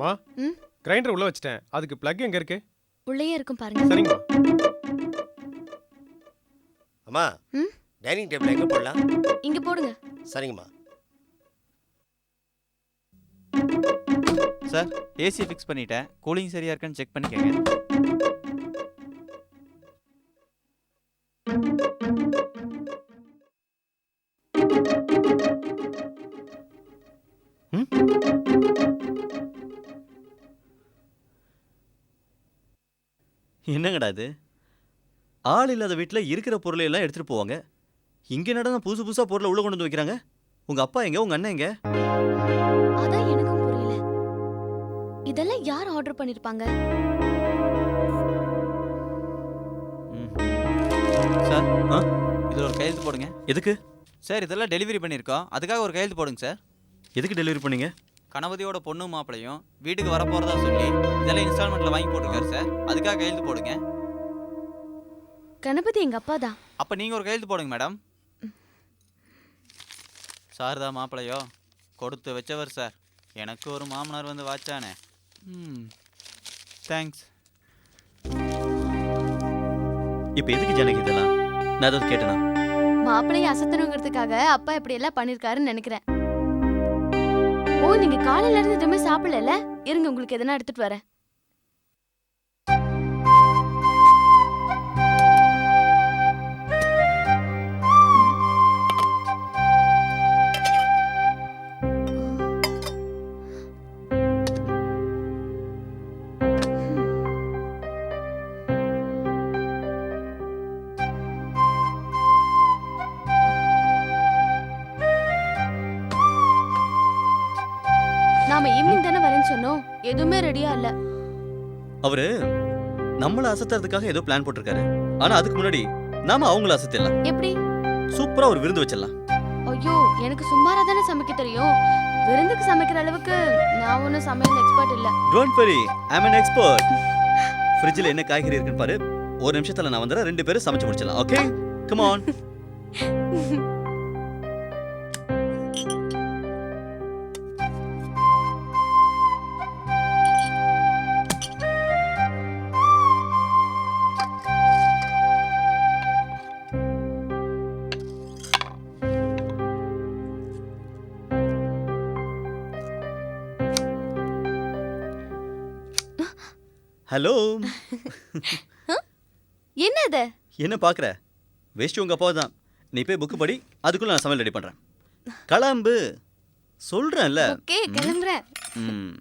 மா ம் கிரைண்டர் உள்ள வச்சிட்டேன். அதுக்கு பிளக் எங்க இருக்கு? உள்ளேயே இருக்கும் பாருங்க. சரிங்கம்மா. அம்மா ம் டைனிங் டேபிள் எங்கே போடலாம்? இங்க போடுங்க. சரிங்கம்மா. சார் ஏசி ஃபிக்ஸ் பண்ணிட்டேன். கூலிங் சரியா இருக்கான்னு செக் பண்ணிக்கங்க. என்னங்கடா இது? ஆள் இல்லாத வீட்டில் இருக்கிற பொருளை எல்லாம் எடுத்துட்டு போவாங்க. இங்கே நடந்த புதுசு புதுசாக பொருளை உள்ள கொண்டு வந்து வைக்கிறாங்க. உங்க அப்பா எங்க, உங்க அண்ணன் எங்க? அதான் எனக்கும் புரியல. இதெல்லாம் யார் ஆர்டர் பண்ணிருப்பாங்க? சார் ஆ? இதில் ஒரு கையெழுத்து போடுங்க. எதுக்கு? சார் இதெல்லாம் டெலிவரி பண்ணியிருக்கோம், அதுக்காக ஒரு கையெழுத்து போடுங்க சார். எதுக்கு டெலிவரி பண்ணீங்க? கணபதியோட பொண்ணு மாப்பிளையும் வீட்டுக்கு வரப்போகிறதா சொல்லி இதெல்லாம் இன்ஸ்டால்மெண்ட்டில் வாங்கி போட்டுருக்காரு சார், அதுக்காக கையெழுத்து போடுங்க. கணபதி எங்க அப்பா தான். அப்போ நீங்கள் ஒரு கையெழுத்து போடுங்க மேடம். சார் தான் மாப்பிளையோ? கொடுத்து வச்சவர் சார். எனக்கு ஒரு மாமனார் வந்து வாச்சானே. தேங்க்ஸ். இப்போ எதுக்கு ஜனகி இதெல்லாம்? நான் ஏதாவது கேட்டேனா? மாப்பிளையை அசத்தணுங்கிறதுக்காக அப்பா இப்படி எல்லாம் பண்ணிருக்காருன்னு நினைக்கிறேன். ஓ, நீங்க காலையில இருந்து எதுவுமே சாப்பிடல? இருங்க, உங்களுக்கு எதனா எடுத்துட்டு வரேன். நாம ஈவினிங் தானே வரேன்னு சொன்னோம், எதுவுமே ரெடியா இல்ல. அவரு நம்மள அசத்துறதுக்காக ஏதோ பிளான் போட்டிருக்காரு. ஆனா அதுக்கு முன்னாடி நாம அவங்கள அசத்திடலாம். எப்படி? சூப்பரா ஒரு விருந்து வச்சிடலாம். ஐயோ, எனக்கு சுமாரா தானே சமைக்க தெரியும். விருந்துக்கு சமைக்கிற அளவுக்கு நான் ஒன்னும் சமையல் எக்ஸ்பர்ட் இல்ல. Don't worry, I am an expert. ஃப்ரிட்ஜ்ல என்ன காய்கறி இருக்குன்னு பாரு. ஒரு நிமிஷத்துல நான் வந்துறேன். ரெண்டு பேரும் சமைச்சு முடிச்சிடலாம். Okay, come on. ஹலோ. என்ன இது? என்ன பாக்குற? வேஸ்ட் உங்க அப்பா தான். நீ போய் புக் படி, அதுக்குள்ள நான் சமையல் ரெடி பண்றேன். கிளம்பு சொல்றேன்ல. ஓகே, கிளம்புறேன். ம்.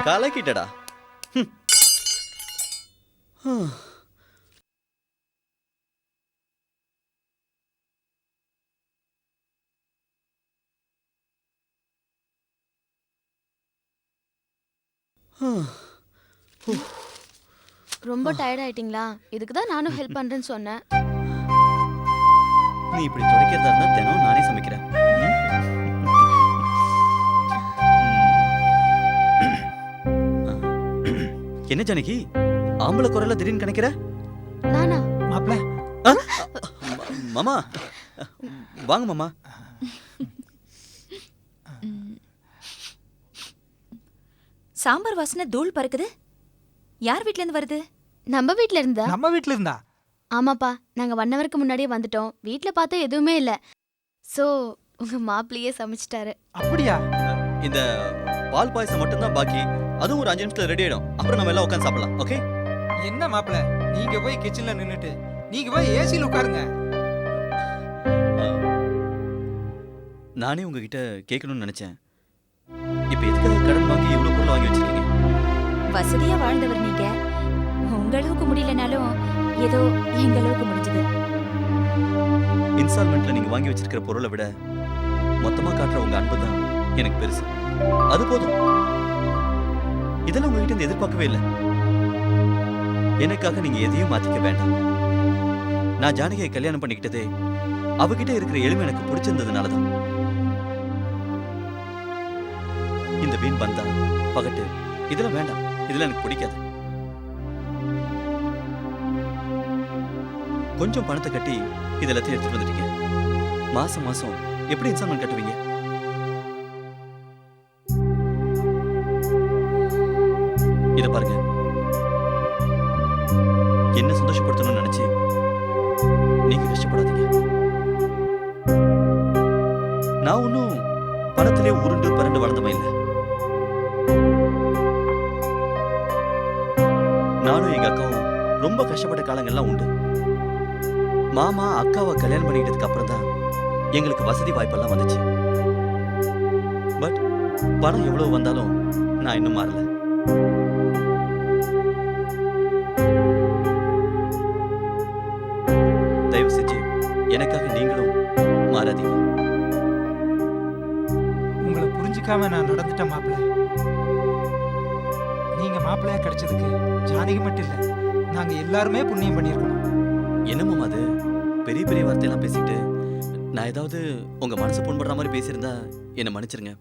கலக்கிட்டடா. ரொம்ப டயர்ட் ஆயிட்டீங்களா? இதுக்கு தான் நானும் ஹெல்ப் பண்றேன்னு சொன்னேன். நீ இப்படி துடைக்கிறதா இருந்தா தினம் நானே சமைக்கிறேன். என்ன ஜானகி, ஆம்பளை குரல்ல திடீர்னு கணக்கிற? நானா? மாப்பிள மாமா வாங்க மாமா. சாம்பார் வாசனை தூள் பறக்குது. யார் வீட்ல இருந்து வருது? நம்ம வீட்ல இருந்தா? நம்ம வீட்ல இருந்தா? ஆமாப்பா நாங்க 1 ஹவருக்கு முன்னாடியே வந்துட்டோம். வீட்ல பார்த்தா எதுவுமே இல்ல. சோ உங்க மாப்பிள்ளையே சமைச்சிட்டாரு. அப்படியா? இந்த பால் பாயசம் மட்டும்தான் பாக்கி. அதுவும் ஒரு 5 நிமிஷத்துல ரெடி ஆயிடும். அப்புறம் நம்ம எல்லாம் உட்காந்து சாப்பிடலாம். ஓகே? என்ன மாப்பிள, நீங்க போய் கிச்சன்ல நின்னுட்டு நீங்க போய் ஏசில உட்காருங்க. நானே உங்ககிட்ட கேட்கணும்னு நினைச்சேன். இப்போ எதுக்காக கடன் வாங்கி இவ்வளவு பொருள் வாங்கி வச்சிருக்கீங்க? வசதியா வாழ்ந்தவர் நீங்க. உங்க அளவுக்கு முடியலனாலும் ஏதோ எங்க அளவுக்கு முடிஞ்சது. இன்ஸ்டால்மெண்ட்ல நீங்க வாங்கி வச்சிருக்கிற பொருளை விட மொத்தமா காட்டுற உங்க அன்பு தான் எனக்கு பெருசு. அது போதும். இதெல்லாம் உங்ககிட்ட இருந்து எதிர்பார்க்கவே இல்லை. எனக்காக நீங்க எதையும் மாத்திக்க வேண்டாம். நான் ஜானகியை கல்யாணம் பண்ணிக்கிட்டதே அவகிட்ட இருக்கிற எளிமை எனக்கு பிடிச்சிருந்ததுனாலதான். இந்த வீண் பந்தா பகட்டு இதெல்லாம் வேண்டாம். இதெல்லாம் எனக்கு பிடிக்காது. கொஞ்சம் பணத்தை கட்டி இதெல்லாத்தையும் எடுத்துட்டு வந்துட்டீங்க. மாசம் மாசம் எப்படி இன்ஸ்டால்மெண்ட் கட்டுவீங்க? இத பாருங்க, என்ன சந்தோஷப்படுத்தணும்னு நினைச்சு நீங்க கஷ்டப்படாதீங்க. நான் ஒன்னும் பணத்திலே உருண்டு பரண்டு வளர்ந்தவன் இல்லை. நானும் எங்க அக்காவும் ரொம்ப கஷ்டப்பட்ட காலங்கள்லாம் உண்டு. மாமா அக்காவை கல்யாணம் பண்ணிக்கிட்டதுக்கு அப்புறம் தான் எங்களுக்கு வசதி வாய்ப்பெல்லாம் வந்துச்சு. பட் பணம் எவ்வளவு வந்தாலும் நான் இன்னும் மாறல. தயவு செஞ்சு எனக்காக நீங்களும் மாறாதீங்க. உங்களை புரிஞ்சுக்காம நான் நடந்துட்டேன் மாப்பிள. நீங்க மாப்பிள்ளையா கிடைச்சதுக்கு ஜானகி மட்டும் இல்ல, நாங்க எல்லாருமே புண்ணியம் பண்ணியிருக்கோம். என்ன மாமா அது பெரிய பெரிய வார்த்தையெல்லாம் பேசிட்டு, நான் ஏதாவது உங்க மனசு புண்படுற மாதிரி பேசியிருந்தா என்னை மன்னிச்சிருங்க.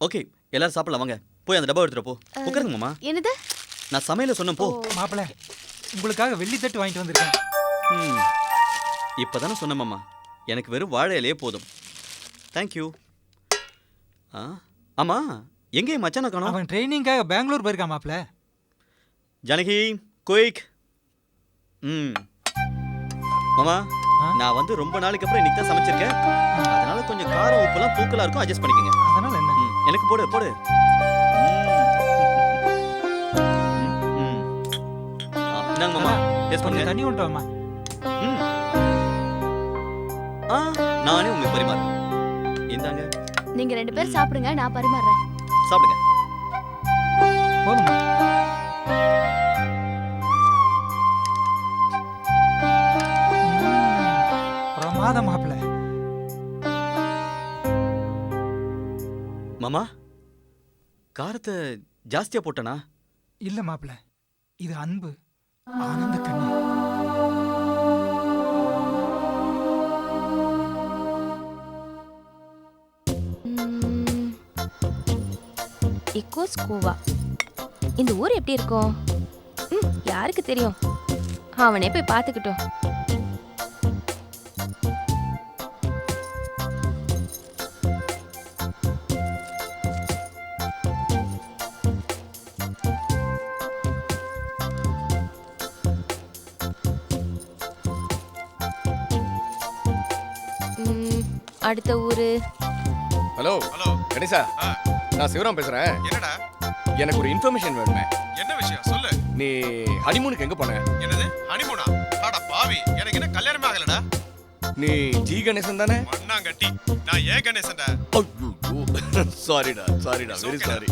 ஓகே, எல்லாரும் சாப்பிடலாம் வாங்க. போய் அந்த டப்பா எடுத்துட்டு போ. உட்காருங்க மாமா. என்னது? நான் சமையல சொன்னேன் போ. மாப்பிள, உங்களுக்காக வெள்ளி தட்டு வாங்கிட்டு வந்திருக்கேன். இப்பதானே சொன்னேன் மாமா, எனக்கு வெறும் வாழை இலையே போதும். தேங்க்யூ. ஆமா, எங்கே மச்சான காணோம்? அவன் ட்ரைனிங்காக பெங்களூர் போயிருக்கான் மாப்பிள. ஜானகி குயிக். மாமா, நான் வந்து ரொம்ப நாளைக்கு அப்புறம் இன்னைக்கு தான் சமைச்சிருக்கேன். அதனால கொஞ்சம் காரம் உப்புலாம் தூக்கலா இருக்கும், அட்ஜஸ்ட் பண்ணிக்கங்க. அதனால என்ன? எனக்கு போடு போடு. இந்தாங்க மாமா, டேஸ்ட் பண்ணுங்க. தண்ணி கொண்டு வாமா. நானே உங்களுக்கு பரிமாறேன். இந்தாங்க. நீங்க 2 பேர் சாப்பிடுங்க, நான் பரிமாறேன். சாப்பிடுங்க. போதுமா? பிரமாதம் மாப்பிள. மாமா, காரத்தை ஜாஸ்தியா போட்டனா? இல்ல மாப்பிள, இது அன்பு, ஆனந்த கண்ணீர். இக்கோஸ் கோவா. இந்த ஊர் எப்படி இருக்கும்? யாருக்கு தெரியும்? அவனே போய் பார்த்துக்கிட்டோம். அடுத்த ஊரு. ஹலோ கணேசா, நான் சிவராம் பேசுறேன். என்னடா? எனக்கு ஒரு இன்ஃபர்மேஷன் வேணுமே. என்ன விஷயம் சொல்லு. நீ ஹனிமூனுக்கு எங்க போன? என்னது ஹனிமூனா? அட பாவி, எனக்கு என்ன கல்யாணமே ஆகலடா. நீ ஜி கணேசன் தானே? மண்ணாங்கட்டி, நான் ஏன் கணேசன்டா? சாரிடா வெரி சாரி.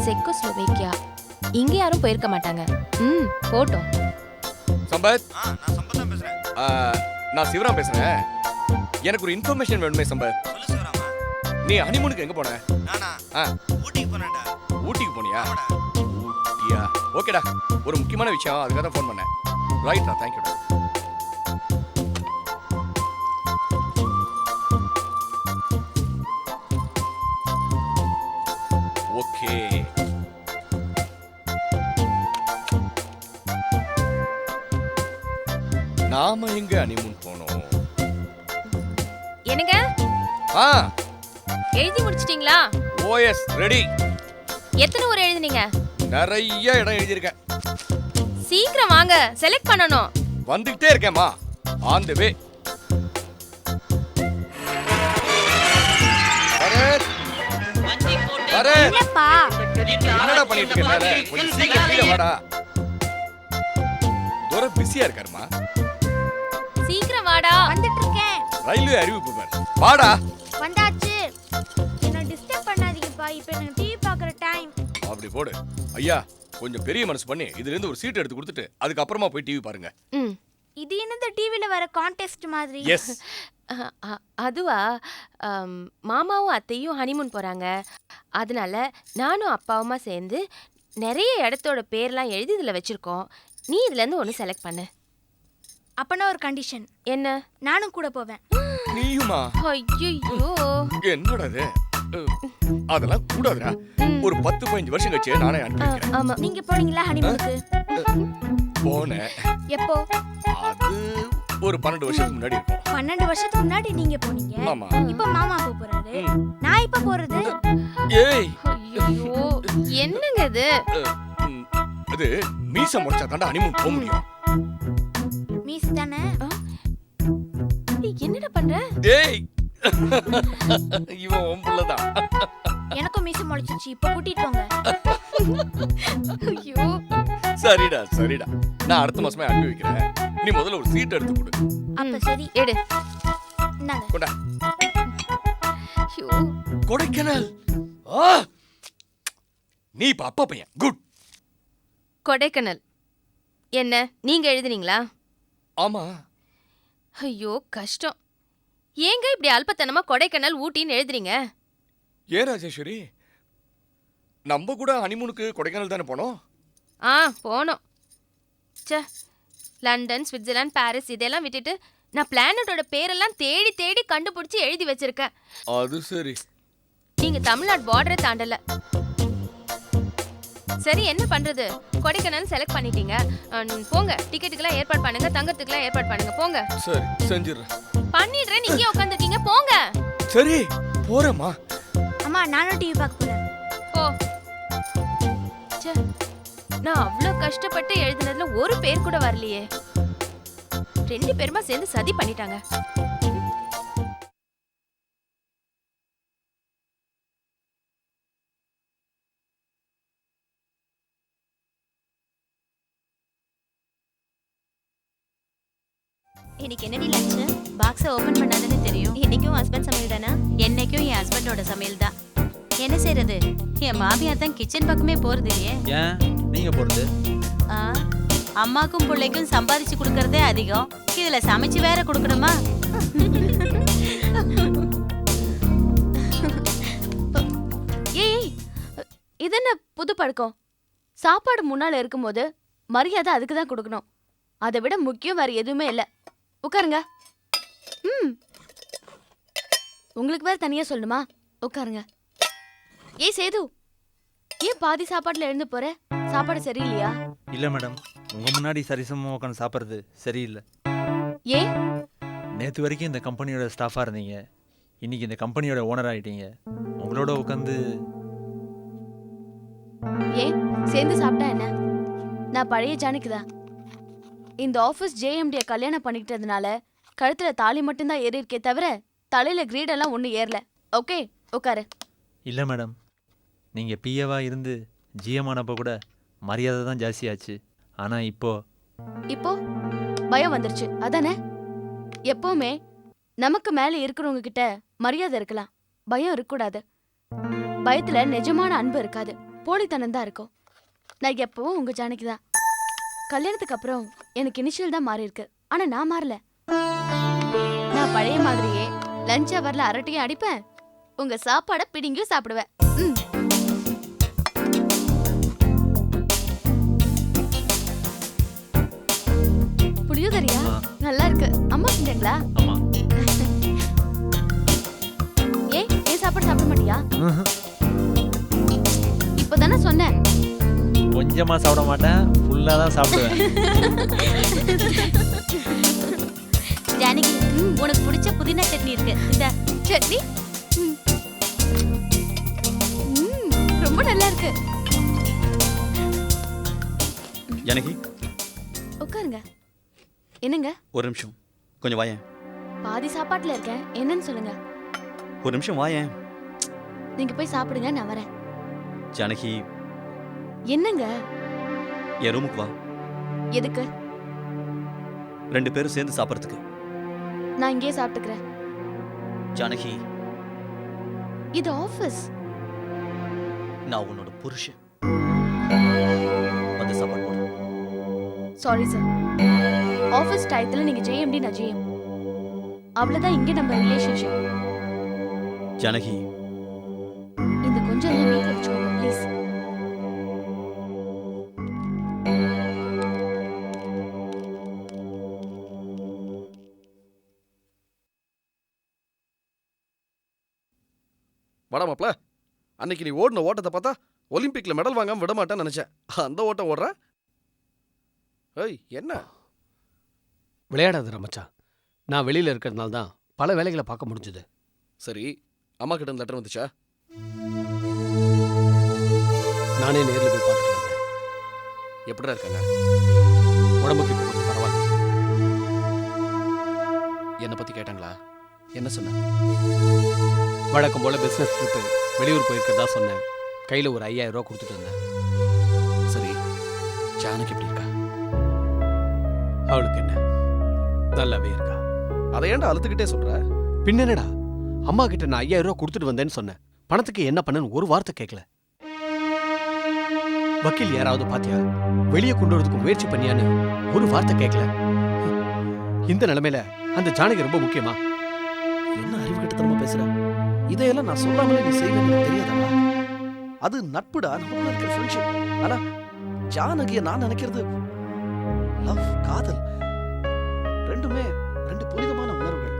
செக்கோஸ்லோவேக்கியா. இங்க யாரும் போயிருக்க மாட்டாங்க. போட்டோம். சம்பத், நான் சம்பத் தான் பேசுறேன். நான் சிவராம் பேசுறேன். எனக்கு ஒரு இன்ஃபர்மேஷன் வேணுமே சம்பத். சொல்லு சிவராமா. நீ ஹனிமூனுக்கு எங்க போன? நானா? ஆ, ஊட்டிக்கு போனேன்டா. ஊட்டிக்கு போனியா? ஆமாடா. ஊட்டியா? ஓகேடா, ஒரு முக்கியமான விஷயம், அதுக்காக தான் ஃபோன் பண்ணேன். ரைட்டா, தேங்க்யூடா. ஓகே, நாம எங்க ஹனிமூன் போனோம்? என்னங்க? எழுதி முடிச்சிட்டீங்களா? ஓஎஸ் ரெடி. எத்தனை ஊர் எழுதுனீங்க? நிறைய இடம் எழுதியிருக்கேன். சீக்கிரம் வாங்க, செலக்ட் பண்ணனும். வந்துட்டே இருக்கேம்மா. ஆன் தி வே. என்னப்பா? என்னடா பண்ணிட்டு இருக்க மேல? கொஞ்சம் சீக்கிரம் கீழ வாடா. தூர பிஸியா இருக்காருமா. சீக்கிரம் வாடா. வந்துட்டு இருக்கேன். ரயில்வே அறிவிப்பு பாரு. வாடா. வந்தாச்சு. என்ன டிஸ்டர்ப் பண்ணாதீங்கப்பா. இப்போ எனக்கு டிவி பார்க்குற டைம். அப்படி போடு. ஐயா கொஞ்சம் பெரிய மனசு பண்ணி இதுல இருந்து ஒரு சீட் எடுத்து கொடுத்துட்டு அதுக்கு அப்புறமா போய் டிவி பாருங்க. இது என்னது டிவில வர கான்டெஸ்ட் மாதிரி? எஸ். அதுவா, மாமாவும் அத்தையும் ஹனிமூன் போறாங்க. அதனால நானும் அப்பாவுமா சேர்ந்து நிறைய இடத்தோட பேர்லாம் எழுதி இதில் வச்சிருக்கோம். நீ இதுல இருந்து ஒன்று செலக்ட் பண்ணு. அப்பனா ஒரு கண்டிஷன். என்ன? நானும் கூட போவேன். நீயுமா? ஐயோ, என்னடா இது? அதெல்லாம் கூடாதுடா. ஒரு 10-15 வருஷம் கழிச்சு நானே அனுப்பிக்கிறேன். ஆமா. நீங்க போனீங்களா ஹனிமூனுக்கு? போனேன். எப்போ? அது ஒரு 12 வருஷத்துக்கு முன்னாடி இருக்கும். 12 வருஷத்துக்கு முன்னாடி நீங்க போனீங்க. ஆமா. இப்போ மாமா போறாரு. நான் இப்ப போறது. ஏய், ஐயோ, என்னங்க இது? அது மீச முடிச்சா தாண்டா ஹனிமூன் போக முடியும். மீஸ் தானே? என்னடா பண்ற? ஏய், இவன் உன் புள்ளதான். எனக்கும் மீச முளைச்சிச்சு. இப்ப கூட்டிட்டு போங்க. ஐயோ, சரிடா சரிடா, நான் அடுத்த மாசமே அனுப்பி வைக்கிறேன். நீ முதல்ல ஒரு சீட் எடுத்து கொடு. அப்ப சரி எடு. இந்தாங்க. கொண்டா. ஐயோ, கொடைக்கானல். நீ இப்ப அப்பா பையன். குட். கொடைக்கானல். என்ன நீங்க எழுதுனீங்களா? ஆமா. ஐயோ கஷ்டம். ஏங்க இப்படி அல்பத்தனமா கொடைக்கானல் ஊட்டின்னு எழுதுறீங்க? ஏன் ராஜேஸ்வரி, நம்ம கூட ஹனிமூனுக்கு கொடைக்கானல் தானே போனோம்? போனோம். சே, லண்டன், சுவிட்சர்லாந்து, பாரிஸ் இதெல்லாம் விட்டுட்டு நான் பிளானட்டோட பேரெல்லாம் தேடி தேடி கண்டுபிடிச்சி எழுதி வச்சிருக்கேன். அது சரி. நீங்க தமிழ்நாடு பார்டரை தாண்டல. சரி, என்ன பண்றது? கொடைக்கானல் செலக்ட் பண்ணிட்டீங்க. போங்க, டிக்கெட்டுக்கெல்லாம் ஏற்பாடு பண்ணுங்க, தங்கறதுக்கெல்லாம் ஏற்பாடு பண்ணுங்க. போங்க. சரி, செஞ்சிடுறேன். பண்ணிடுறேன். நீங்க உட்காந்துருக்கீங்க, போங்க. சரி, போறேம்மா. அம்மா நானும் டிவி பார்க்க போறேன். போ. ச்சே, நான் அவ்வளோ கஷ்டப்பட்டு எழுதுனதுல ஒரு பேர் கூட வரலையே. 2 பேருமா சேர்ந்து சதி பண்ணிட்டாங்க. இன்னைக்கு என்னடி லஞ்ச்? பாக்ஸை ஓபன் பண்ணாதானே தெரியும். இன்னைக்கும் ஹஸ்பண்ட் சமையல் தானா? என்னைக்கும் என் ஹஸ்பண்டோட சமையல் தான். என்ன செய்யறது, என் மாமியார் தான் கிச்சன் பக்கமே போறது இல்லையே. ஏன் நீங்க போறது? அம்மாக்கும் பிள்ளைக்கும் சம்பாதிச்சு கொடுக்கறதே அதிகம், இதுல சமைச்சு வேற கொடுக்கணுமா? ஏய், இது என்ன புது பழக்கம்? சாப்பாடு முன்னால இருக்கும்போது மரியாதை அதுக்கு தான் கொடுக்கணும். அதை விட முக்கியம் வேற எதுவுமே இல்லை. உட்காருங்க. உங்களுக்கு வேற தனியா சொல்லணுமா? உட்காருங்க. ஏய் சேது, ஏன் பாதி சாப்பாட்டுல எழுந்து போற? சாப்பாடு சரியில்லையா? இல்ல மேடம், உங்க முன்னாடி சரிசமமா உட்காந்து சாப்பிட்றது சரியில்லை. ஏன்? நேற்று வரைக்கும் இந்த கம்பெனியோட ஸ்டாஃபாக இருந்தீங்க, இன்னைக்கு இந்த கம்பெனியோட ஓனர் ஆகிட்டீங்க. உங்களோட உட்காந்து ஏன் சேர்ந்து சாப்பிட்டா என்ன? நான் பழைய ஜானிக்குதான். இந்த ஆஃபீஸ் ஜேஎம்டியை கல்யாணம் பண்ணிக்கிட்டதுனால கழுத்துல தாலி மட்டும்தான் ஏறி இருக்கே தவிர தலையில கிரீடெல்லாம் ஒன்றும் ஏறல. ஓகே, உட்காரு. இல்லை மேடம், நீங்கள் பிஏவாக இருந்து ஜிஎமானப்போ கூட மரியாதை தான் ஜாஸ்தியாச்சு. ஆனால் இப்போ பயம் வந்துருச்சு, அதானே? எப்பவுமே நமக்கு மேலே இருக்கிறவங்க கிட்ட மரியாதை இருக்கலாம், பயம் இருக்கக்கூடாது. பயத்துல நிஜமான அன்பு இருக்காது, போலித்தனம் தான் இருக்கும். நான் எப்பவும் உங்க ஜானகி தான். கல்யாணத்துக்கு அப்புறம் எனக்கு இனிஷியல் தான் மாறி இருக்கு, ஆனா நான் மாறல. நான் பழைய மாதிரியே லஞ்ச் அவர்ல அரட்டையும் அடிப்பேன், உங்க சாப்பாட பிடிங்கியும் சாப்பிடுவேன். புளியோதரையா? நல்லா இருக்கு. அம்மா செஞ்சாங்களா? ஆமா. ஏன் சாப்பாடு சாப்பிட மாட்டியா? இப்பதானே சொன்னேன். கொஞ்சமா சாப்பிட மாட்டேன், ஃபுல்லா தான் சாப்பிடுவேன். ஜானகி, உனக்கு பிடிச்ச புதினா சட்னி இருக்கு, இந்த சட்னி ரொம்ப நல்லா இருக்கு. ஜானகி, உட்காருங்க. என்னங்க? ஒரு நிமிஷம் கொஞ்சம் வாயேன். பாதி சாப்பாட்டுல இருக்கேன். என்னன்னு சொல்லுங்க. ஒரு நிமிஷம் வாயேன். நீங்க போய் சாப்பிடுங்க, நான் வரேன். ஜானகி, என்னங்க? என் ரூமுக்கு வா. எதுக்கு? 2 பேரும் சேர்ந்து சாப்பிட்றதுக்கு. நான் இங்கேயே சாப்பிட்டுக்கிறேன். ஜானகி, இது ஆபீஸ். நான் உன்னோட புருஷன். வந்து சாப்பாடு போடு. Sorry sir. ஆபீஸ் டயத்துல நீங்க ஜேஎம்டி, நான் ஜேஎம். அவ்வளவுதான் இங்க நம்ம ரிலேஷன்ஷிப். ஜானகி, இந்த கொஞ்சம் எல்லாம் வீட்டுல வச்சுக்கோங்க ப்ளீஸ். வாடா மாப்ள, அன்னைக்கு நீ ஓடின ஓட்டத்தை பார்த்தா ஒலிம்பிக்ல மெடல் வாங்காம விட மாட்டேன்னு நினைச்சேன். அந்த ஓட்டம் ஓடுற. ஏய் என்ன விளையாடாத மச்சான். நான் வெளியில இருக்கிறதுனால தான் பல வேலைகளை பார்க்க முடிஞ்சது. சரி, அம்மா கிட்ட இருந்து லெட்டர் வந்துச்சா? நானே நேரில் போய் பார்த்துட்டு வந்தேன். எப்படிடா இருக்காங்க? உடம்புக்கு இப்போ கொஞ்சம் பரவாயில்ல. என்னை பத்தி கேட்டாங்களா? என்ன சொன்ன? வழக்கம் போல பிஸ்னஸ் ட்ரிப்பு வெளியூர் போயிருக்கிறதா சொன்னேன். கையில் ஒரு 5000 ரூபா கொடுத்துட்டு வந்தேன். சரி, ஜானகி எப்படி இருக்கா? அவளுக்கு என்ன, நல்லாவே இருக்கா. அதை ஏன்டா அழுத்துக்கிட்டே சொல்ற? பின்னடா, அம்மா கிட்ட நான் 5000 ரூபா கொடுத்துட்டு வந்தேன்னு சொன்னேன். பணத்துக்கு என்ன பண்ணன்னு ஒரு வார்த்தை கேட்கல. வக்கீல் யாராவது பாத்தியா, வெளியே கொண்டு வரதுக்கு முயற்சி பண்ணியான்னு ஒரு வார்த்தை கேட்கல. இந்த நிலைமையில அந்த ஜானகி ரொம்ப முக்கியமா? என்ன அறிவு கட்டத்தனமா பேசுற? இதையெல்லாம் நான் சொல்லாமலே நீ செய்வேன்னு எனக்கு தெரியாதா? அது நட்புடா, நமக்குள்ள இருக்கிற ஃப்ரெண்ட்ஷிப். ஆனா ஜானகிய நான் நினைக்கிறது லவ், காதல். ரெண்டுமே 2 புனிதமான உணர்வுகள்.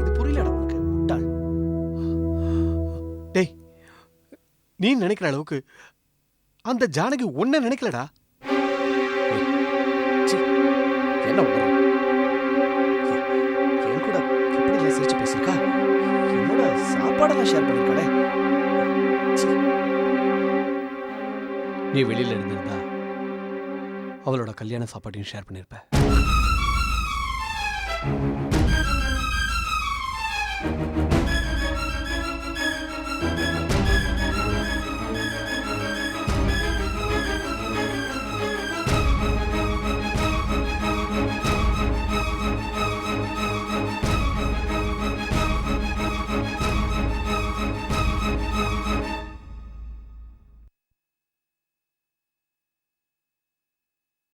இது புரியலடா உனக்கு, முட்டாள். டேய், நீ நினைக்கிற அளவுக்கு அந்த ஜானகி ஒன்ன நினைக்கலடா. என்ன உணர்வு? என் கூட எப்படி எல்லாம் சிரிச்சு பேசிருக்கா? என்னோட சாப்பாடெல்லாம் ஷேர் பண்ணிருக்காளே. நீ வெளியில இருந்திருந்தா அவளோட கல்யாண சாப்பாட்டையும் ஷேர் பண்ணிருப்ப.